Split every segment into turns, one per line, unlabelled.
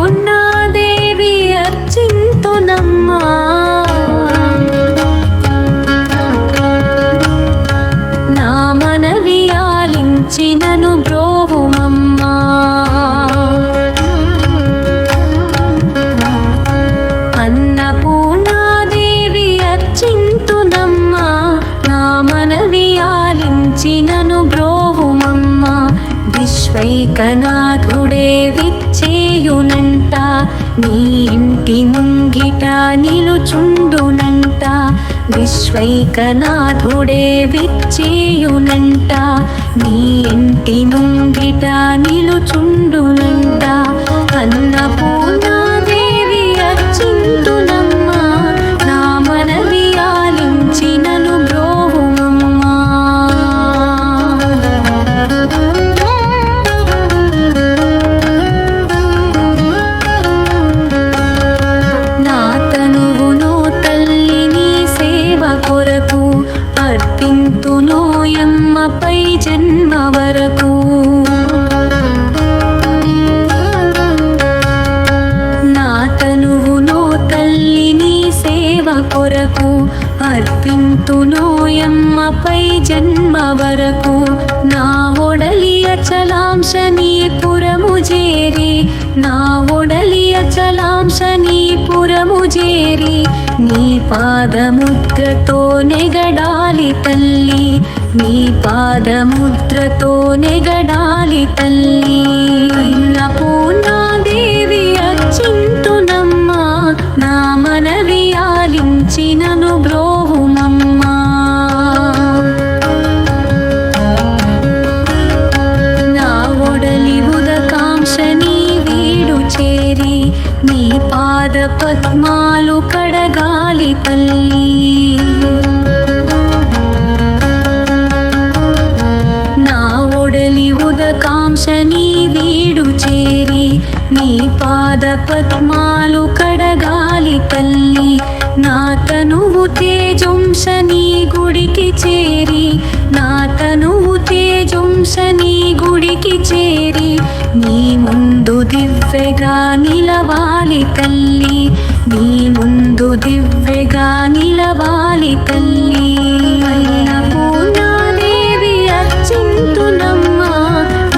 అన్నపూర్ణాదేవి అర్చింతునమ్మా, నా మనవి ఆలించినను బ్రోవుమమ్మా. అన్నపూర్ణాదేవి అర్చింతునమ్మా, నా మనవి ఆలించినను బ్రోవుమమ్మా. విశ్వైకనాథుడే విచ్చేయునంట, నీ ఇంటి ముంగిట నిలుచుండునంట. విశ్వైకనాథుడే విచ్చేయునంట, నీ ఇంటి ముంగిట నిలుచుండునంట. అన్నపూర్ణాదేవి అర్చింతునమ్మా, నా మనవి ఆలించినను బ్రోవుమమ్మా. నా తనువును తల్లి నీ సేవ కొరకు అర్పింతునోయమ్మపై జన్మ వరకు. నా తనువును తల్లి నీ సేవ కొరకు అర్పింతునోయమ్మపై జన్మ వరకు. నా ఒడలి అచలాంశ నీ పురము చేరి, నా ఒడలి అచలాంశ నీ పురము చేరి, నీ పాదముద్రతో నెగడాలి తల్లి, నీ పాదముద్రతో నెగడాలి తల్లి. అన్నపూర్ణాదేవి అర్చింతునమ్మా, నా మనవి ఆలించినను బ్రోవుమమ్మా. నా ఒడలి ఉదకాంక్ష నీ వీడు చేరి, నీ పాద పద్మాలు కడగాలి తల్లి. నా ఒడలి ఉదకాంక్ష నీ వీడు చేరి, నీ పాద పద్మాలు కడగాలి తల్లి. నా తనువు తేజంశ నీ గుడికి చేరి, నా తనువు తేజంశ నీ గుడికి చేరి, నీ ముందు దివ్యగా నిలవాలి తల్లి, నీ ముందు దివ్యగా నిలవాలి తల్లి. అన్నపూర్ణాదేవి అర్చింతునమ్మా,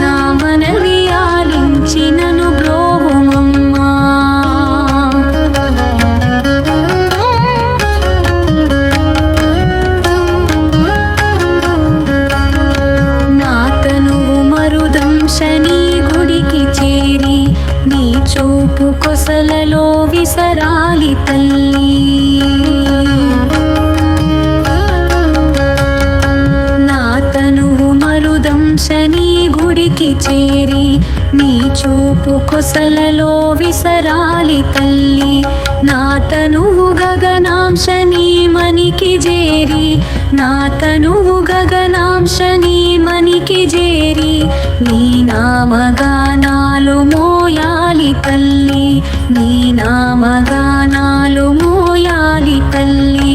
నా మనవి ఆలించినను బ్రోవుమమ్మా. నా తనువు మరుదంశ నీ గుడికి చేరి, నీ చూపు కొసలలో విసరాలి తల్లి. నా తనువు మరుదంశ నీ గుడికి చేరి, నీ చూపు కొసలలో విసరాలి తల్లి. నా తనువు గగనాంశ నీ మనికి చేరి, నా తనువు గగనాంశ నీ మనికి చేరి, నీ నామగానాలు మోయాలి తల్లి, నీ నామగానాలు మోయాలి తల్లి.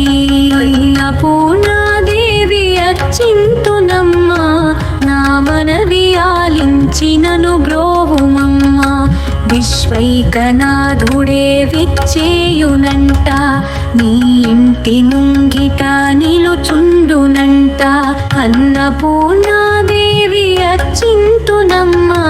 అన్నపూర్ణాదేవి అర్చింతునమ్మా, నా మనవి ఆలించినను బ్రోవుమమ్మా. విశ్వైకనాథుడే విచ్చేయునంట, నీ ఇంటి ముంగిట నిలుచుండునంట. అన్నపూర్ణాదేవి అర్చింతునమ్మా,